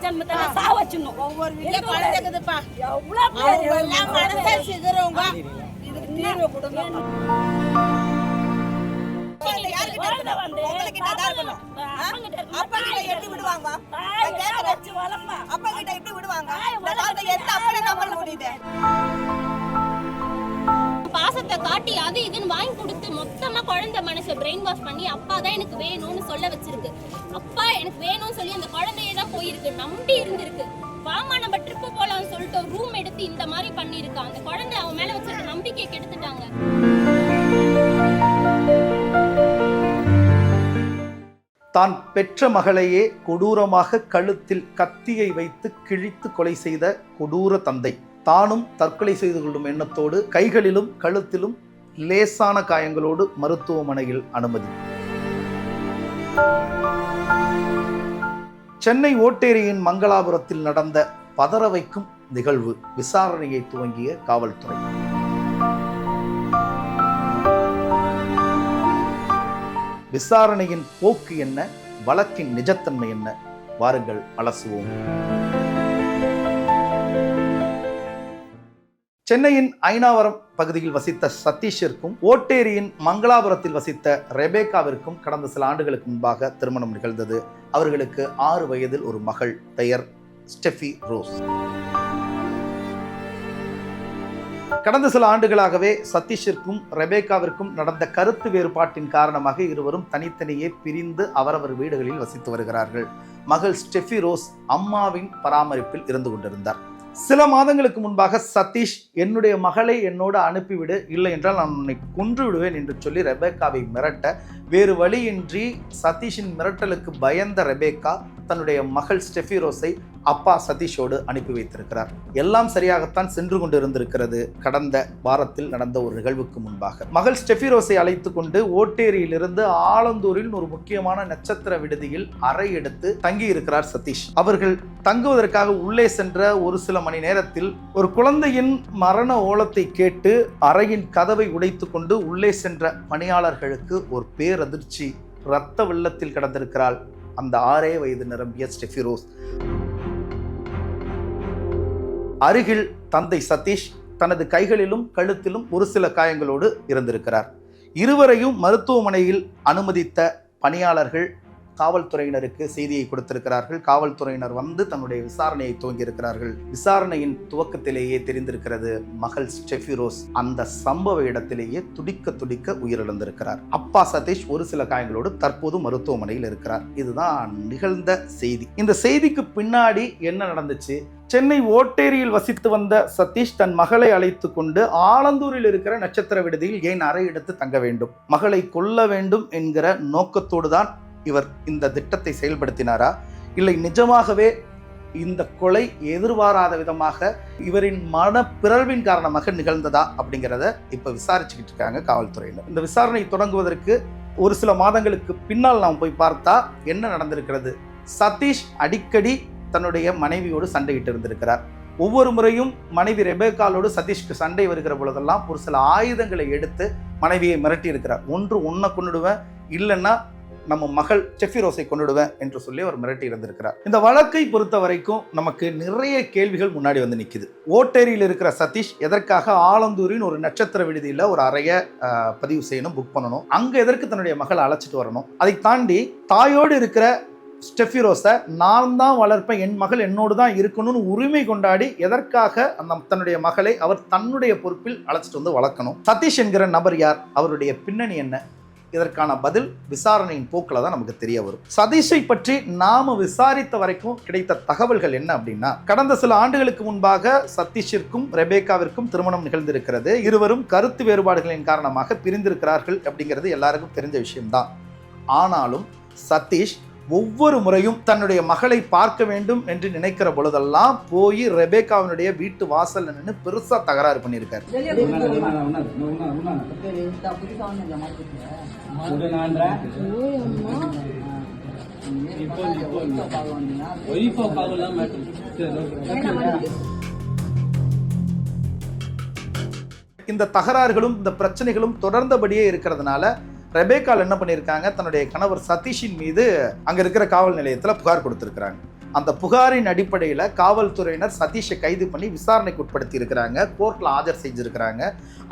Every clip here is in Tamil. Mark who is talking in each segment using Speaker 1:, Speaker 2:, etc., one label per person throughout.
Speaker 1: ஜென்மத்தை சாவச்சிடணும்.
Speaker 2: ஒவ்வொரு வீட்ல குழந்தைக்குதுப்பா. எவ்வளவு எல்லாம் மனசை சிதறவங்க இதுக்கு தீர்வு கொடுங்க.
Speaker 3: பாசத்தை காட்டி அது இதுன்னு வாங்கி கொடுத்து மொத்தமா குழந்தை மனசை பிரெயின் வாஷ் பண்ணி அப்பா தான் எனக்கு வேணும்னு சொல்ல வச்சிருக்கு. அப்பா எனக்கு வேணும்னு சொல்லி அந்த குழந்தையே தான் போயிருக்கு, நம்பி இருந்திருக்கு. வாமா நம்ம ட்ரிப்பு போலாம்னு சொல்லிட்டு ஒரு ரூம் எடுத்து இந்த மாதிரி பண்ணிருக்காங்க. அந்த குழந்தை அவன் மேல வச்சிருக்க நம்பிக்கையை கெடுத்துட்டாங்க.
Speaker 4: தான் பெற்ற மகளையே கொடூரமாக கழுத்தில் கத்தியை வைத்து கிழித்து கொலை செய்த கொடூர தந்தை தானும் தற்கொலை செய்து கொள்ளும் எண்ணத்தோடு கைகளிலும் கழுத்திலும் லேசான காயங்களோடு மருத்துவமனையில் அனுமதி. சென்னை ஓட்டேரியின் மங்களாபுரத்தில் நடந்த பதற வைக்கும் நிகழ்வு. விசாரணையை துவங்கிய காவல்துறை. விசாரணையின் போக்கு என்ன, வழக்கின் நிஜத்தன்மை என்ன? வாருங்கள் அலசுவோம். சென்னையின் ஐனாவரம் பகுதியில் வசித்த சதீஷிற்கும் ஓட்டேரியின் மங்களாபுரத்தில் வசித்த ரெபேக்காவிற்கும் கடந்த சில ஆண்டுகளுக்கு முன்பாக திருமணம் நிகழ்ந்தது. அவர்களுக்கு 6 வயதில் ஒரு மகள், பெயர் ஸ்டெஃபி ரோஸ். கடந்த சில ஆண்டுகளாகவே சதீஷிற்கும் ரெபேக்காவிற்கும் நடந்த கருத்து வேறுபாட்டின் காரணமாக இருவரும் தனித்தனியே பிரிந்து அவரவர் வீடுகளில் வசித்து வருகிறார்கள். மகள் ஸ்டெஃபி ரோஸ் அம்மாவின் பராமரிப்பில் இருந்து கொண்டிருந்தார். சில மாதங்களுக்கு முன்பாக சதீஷ் என்னுடைய மகளை என்னோடு அனுப்பிவிடு, இல்லை என்றால் நான் உன்னை கொன்று விடுவேன் என்று சொல்லி ரெபேக்காவை மிரட்ட, வேறு வழியின்றி சதீஷின் மிரட்டலுக்கு பயந்த ரெபேக்கா தன்னுடைய மகள் ஸ்டெஃபி ரோஸை அப்பா சதீஷோடு அனுப்பி வைத்திருக்கிறார். எல்லாம் சரியாகத்தான் சென்று கொண்டிருந்திருக்கிறது. கடந்த வாரத்தில் நடந்த ஒரு நிகழ்வுக்கு முன்பாக மகள் ஸ்டெஃபி ரோஸை அழைத்து கொண்டு ஓட்டேரியிலிருந்து ஆலந்தூரில் ஒரு முக்கியமான நட்சத்திர விடுதியில் அறை எடுத்து தங்கி இருக்கிறார் சதீஷ். அவர்கள் தங்குவதற்காக உள்ளே சென்ற ஒரு சில மணி நேரத்தில் ஒரு குழந்தையின் மரண ஓலத்தை கேட்டு அறையின் கதவை உடைத்து கொண்டு உள்ளே சென்ற பணியாளர்களுக்கு ஒரு பேரதிர்ச்சி. இரத்த வெள்ளத்தில் கிடந்திருக்கிறாள் அந்த 6 வயது நிரம்பிய ஸ்டெஃபி ரோஸ். அருகில் தந்தை சதீஷ் தனது கைகளிலும் கழுத்திலும் ஒரு சில காயங்களோடு இருந்திருக்கிறார். இருவரையும் மருத்துவமனையில் அனுமதித்த பணியாளர்கள் காவல்துறையினருக்கு செய்தியை கொடுத்திருக்கிறார்கள். காவல்துறையினர் வந்து தன்னுடைய விசாரணையை துவங்கியிருக்கிறார்கள். விசாரணையின் துவக்கத்திலேயே தெரிந்திருக்கிறது, மகள் ஸ்டெஃபி ரோஸ் அந்த சம்பவ இடத்திலேயே துடிக்க துடிக்க உயிரிழந்திருக்கிறார். அப்பா சதீஷ் ஒரு சில காயங்களோடு தற்போது மருத்துவமனையில் இருக்கிறார். இதுதான் நிகழ்ந்த செய்தி. இந்த செய்திக்கு பின்னாடி என்ன நடந்துச்சு? சென்னை ஓட்டேரியில் வசித்து வந்த சதீஷ் தன் மகளை அழைத்து கொண்டு ஆலந்தூரில் இருக்கிற நட்சத்திர விடுதியில் ஏன் அறை எடுத்து தங்க வேண்டும்? மகளை கொல்ல வேண்டும் என்கிற நோக்கத்தோடு தான் இவர் இந்த திட்டத்தை செயல்படுத்தினாரா, இல்லை நிஜமாகவே இந்த கொலை எதிர்பாராத விதமாக இவரின் மனப்பிறழ்வின் காரணமாக நிகழ்ந்ததா அப்படிங்கிறத இப்ப விசாரிச்சுக்கிட்டு இருக்காங்க காவல்துறையினர். இந்த விசாரணை தொடங்குவதற்கு ஒரு சில மாதங்களுக்கு பின்னால் நாம் போய் பார்த்தா என்ன நடந்திருக்கிறது? சதீஷ் அடிக்கடி தன்னுடைய மனைவியோடு சண்டையிட்டு இருந்திருக்கிறார். ஒவ்வொரு முறையும் மனைவி ரெபேக்காலோடு சதீஷ்க்கு சண்டை வருகிற பொழுதெல்லாம் ஒரு சில ஆயுதங்களை எடுத்து மனைவியை மிரட்டி இருக்கிறார். ஒன்று உன்னை கொண்டுடுவேன், இல்லைன்னா நம்ம மகள் ஸ்டெஃபி ரோஸை கொண்டுடுவேன் என்று சொல்லி அவர் மிரட்டி இருந்திருக்கிறார். இந்த வழக்கை பொறுத்த வரைக்கும் நமக்கு நிறைய கேள்விகள் முன்னாடி வந்து நிற்குது. ஓட்டேரியில் இருக்கிற சதீஷ் எதற்காக ஆலந்தூரின் ஒரு நட்சத்திர விடுதியில் ஒரு அறைய பதிவு செய்யணும், புக் பண்ணணும்? அங்க எதற்கு தன்னுடைய மகளை அழைச்சிட்டு வரணும்? அதை தாண்டி தாயோடு இருக்கிற ஸ்டெஃபி ரோஸை நான் தான் வளர்ப்பேன், என் மகள் என்னோடு தான் இருக்கணும்னு உரிமை கொண்டாடி எதற்காக அந்த தன்னுடைய மகளை அவர் தன்னுடைய பொறுப்பில் அழைச்சிட்டு வந்து வளர்க்கணும்? சதீஷ் என்கிற நபர் யார்? அவருடைய பின்னணி என்ன? இதற்கான பதில் விசாரணையின் போக்கில் தான் நமக்கு தெரிய வரும். சதீஷை பற்றி நாம விசாரித்த வரைக்கும் கிடைத்த தகவல்கள் என்ன அப்படின்னா, கடந்த சில ஆண்டுகளுக்கு முன்பாக சதீஷிற்கும் ரெபேக்காவிற்கும் திருமணம் நிகழ்ந்திருக்கிறது. இருவரும் கருத்து வேறுபாடுகளின் காரணமாக பிரிந்திருக்கிறார்கள் அப்படிங்கிறது எல்லாருக்கும் தெரிஞ்ச விஷயம்தான். ஆனாலும் சதீஷ் ஒவ்வொரு முறையும் தன்னுடைய மகளை பார்க்க வேண்டும் என்று நினைக்கிற பொழுதெல்லாம் போய் ரெபேக்காவினுடைய வீட்டு வாசல்ல நின்று பெருசா தகராறு பண்ணியிருக்காரு. இந்த தகராறுகளும் இந்த பிரச்சனைகளும் தொடர்ந்தபடியே இருக்கிறதுனால ரெபேக்கால் என்ன பண்ணியிருக்காங்க, தன்னுடைய கணவர் சதீஷின் மீது அங்க இருக்கிற காவல் நிலையத்தில் புகார் கொடுத்திருக்கிறாங்க. அந்த புகாரின் அடிப்படையில் காவல்துறையினர் சதீஷை கைது பண்ணி விசாரணைக்கு உட்படுத்தி இருக்கிறாங்க, கோர்ட்டில் ஆஜர் செஞ்சிருக்கிறாங்க.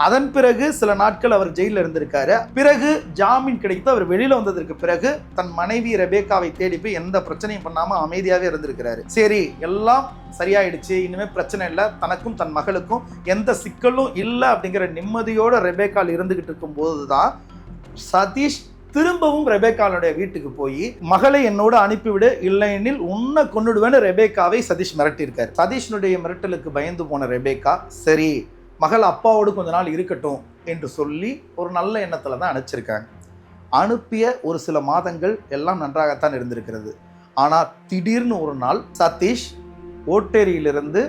Speaker 4: அதன் பிறகு சில நாட்கள் அவர் ஜெயிலில் இருந்திருக்காரு. பிறகு ஜாமீன் கிடைத்து அவர் வெளியில் வந்ததற்கு பிறகு தன் மனைவி ரெபேக்காவை தேடி போய் எந்த பிரச்சனையும் பண்ணாமல் அமைதியாகவே இருந்திருக்கிறாரு. சரி, எல்லாம் சரியாயிடுச்சு, இனிமேல் பிரச்சனை இல்லை, தனக்கும் தன் மகளுக்கும் எந்த சிக்கலும் இல்லை அப்படிங்கிற நிம்மதியோடு ரெபேக்கால் இருந்துகிட்டு இருக்கும் போதுதான் சதீஷ் திரும்பவும் ரெபேக்காலுடைய வீட்டுக்கு போய் மகளை என்னோடு அனுப்பிவிடு, இல்லையெனில் உன்னை கொன்னுடுவேன்னு ரெபேக்காவை சதீஷ் மிரட்டியிருக்காரு. சதீஷனுடைய மிரட்டலுக்கு பயந்து போன ரெபேக்கா சரி மகள் அப்பாவோடு கொஞ்ச நாள் இருக்கட்டும் என்று சொல்லி ஒரு நல்ல எண்ணத்தில் தான் அனுப்பிச்சிருக்காங்க. அனுப்பிய ஒரு சில மாதங்கள் எல்லாம் நன்றாகத்தான் இருந்திருக்கிறது. ஆனால் திடீர்னு ஒரு நாள் சதீஷ் ஓட்டேரியிலிருந்து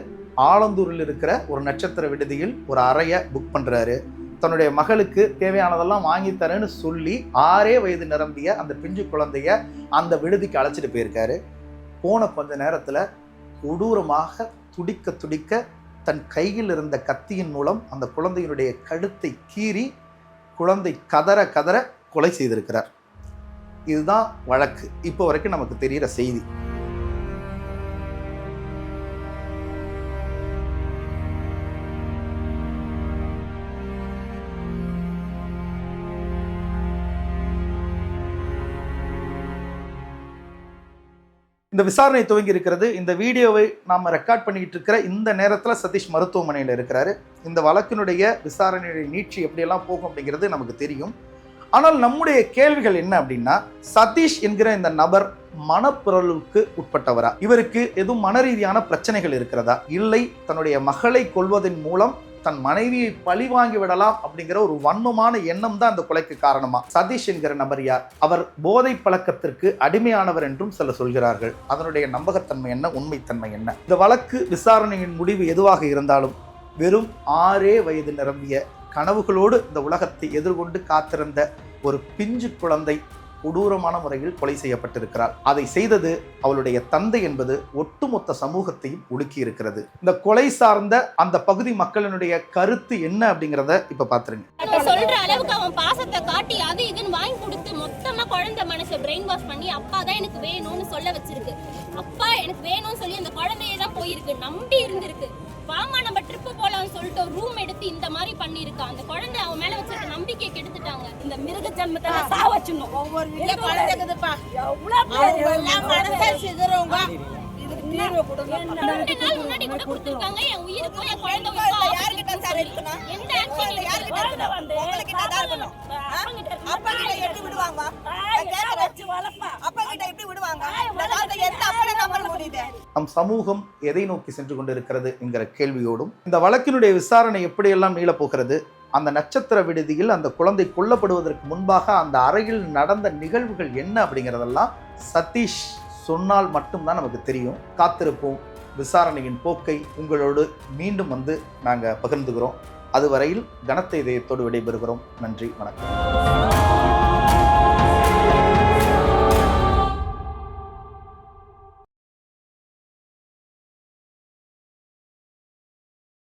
Speaker 4: ஆலந்தூரில் இருக்கிற ஒரு நட்சத்திர விடுதியில் ஒரு அறையை புக் பண்ணுறாரு. தன்னுடைய மகளுக்கு தேவையானதெல்லாம் வாங்கி தரேன்னு சொல்லி 6 வயது நிரம்பிய அந்த பிஞ்சு குழந்தைய அந்த விடுதிக்கு அழைச்சிட்டு போயிருக்காரு. போன கொஞ்ச நேரத்தில் கொடூரமாக துடிக்க துடிக்க தன் கையில் இருந்த கத்தியின் மூலம் அந்த குழந்தையினுடைய கழுத்தை கீறி குழந்தை கதற கதற கொலை செய்திருக்கிறார். இதுதான் வழக்கு. இப்போ வரைக்கும் நமக்கு தெரிகிற செய்தி. இந்த விசாரணை துவங்கி இருக்கிறது. இந்த வீடியோவை நாம் ரெக்கார்ட் பண்ணிக்கிட்டு இருக்கிற இந்த நேரத்தில் சதீஷ் மருத்துவமனையில் இருக்கிறாரு. இந்த வழக்கினுடைய விசாரணையுடைய நீட்சி எப்படியெல்லாம் போகும் அப்படிங்கிறது நமக்கு தெரியும். ஆனால் நம்முடைய கேள்விகள் என்ன அப்படின்னா, சதீஷ் என்கிற இந்த நபர் மனப்பிறழ்வுக்கு உட்பட்டவரா? இவருக்கு எதுவும் மனரீதியான பிரச்சனைகள் இருக்கிறதா? இல்லை தன்னுடைய மகளை கொல்வதன் மூலம் தன் மனைவியை பழி வாங்கி விடலாம் அப்படிங்கிற ஒரு வன்மமான எண்ணம் தான் அந்த கொலைக்கு காரணமா? சதீஷ் என்கிற நபர் யார்? அவர் போதை பழக்கத்திற்கு அடிமையானவர் என்றும் சிலர் சொல்கிறார்கள். அதனுடைய நம்பகத்தன்மை என்ன, உண்மைத்தன்மை என்ன? இந்த வழக்கு விசாரணையின் முடிவு எதுவாக இருந்தாலும் வெறும் 6 வயது நிரம்பிய கனவுகளோடு இந்த உலகத்தை எதிர்கொண்டு காத்திருந்த ஒரு பிஞ்சு குழந்தை கொடூரமான முறையில் கொலை செய்யப்பட்டிருக்கிறார். அதை செய்தது அவளுடைய தந்தை என்பது ஒட்டுமொத்த சமூகத்தையும் உலுக்கி இருக்கிறது. இந்த கொலை சார்ந்த அந்த பகுதி மக்களினுடைய கருத்து என்ன அப்படிங்கிறத இப்ப பாத்துருங்க.
Speaker 3: சொல்ற அளவுக்கு அவன் பாசத்தை காட்டி அது இதுன்னு வாங்கி கொடுத்து மொத்தமா குழந்தை மனசை பிரெயின் வாஷ் பண்ணி அப்பா தான் எனக்கு வேணும்னு சொல்ல வச்சிருக்கு. அப்பா எனக்கு வேணும்னு சொல்லி அந்த குழந்தையே தான் போயிருக்கு, நம்பி இருந்திருக்கு. வாமா நம்ம ட்ரிப்பு போலாம்னு சொல்லிட்டு ஒரு ரூம் எடுத்து இந்த மாதிரி பண்ணிருக்கான். அந்த குழந்தை அவன் மேல வச்சிருக்க நம்பிக்கை கெடுத்துட்டாங்க. இந்த மிருக ஜன்மத்தை சாவச்சிடணும்.
Speaker 2: ஒவ்வொரு வீட்ல குழந்தைக்குதுப்பா, எவ்வளவு மனசை சிதறவங்க இதுக்கு தீர்வு கொடுங்க.
Speaker 3: 2 நாள் முன்னாடி கூட கொடுத்திருக்காங்க. என் உயிருக்கும் என் குழந்தை உயிருக்கும்
Speaker 2: யார்கிட்ட சார் இருக்கணும்?
Speaker 3: எந்த ஆக்ஷன்
Speaker 2: யார்கிட்ட இருக்கணும்? உங்களுக்கு கிட்ட தான் இருக்கணும். அப்பா கிட்ட எப்படி விடுவாங்க? அப்பா கிட்ட எப்படி விடுவாங்க? எந்த அப்பனை நம்ப முடியுது?
Speaker 4: நம் சமூகம் எதை நோக்கி சென்று கொண்டிருக்கிறது என்கிற கேள்வியோடும் இந்த வழக்கினுடைய விசாரணை எப்படியெல்லாம் நீளப் போகிறது, அந்த நட்சத்திர விடுதியில் அந்த குழந்தை கொல்லப்படுவதற்கு முன்பாக அந்த அறையில் நடந்த நிகழ்வுகள் என்ன அப்படிங்கிறதெல்லாம் சதீஷ் சொன்னால் மட்டும்தான் நமக்கு தெரியும். காத்திருப்போம். விசாரணையின் போக்கை உங்களோடு மீண்டும் நாங்கள் பகிர்ந்துகிறோம். அதுவரையில் கனத்த இதயத்தோடு விடைபெறுகிறோம். நன்றி, வணக்கம்.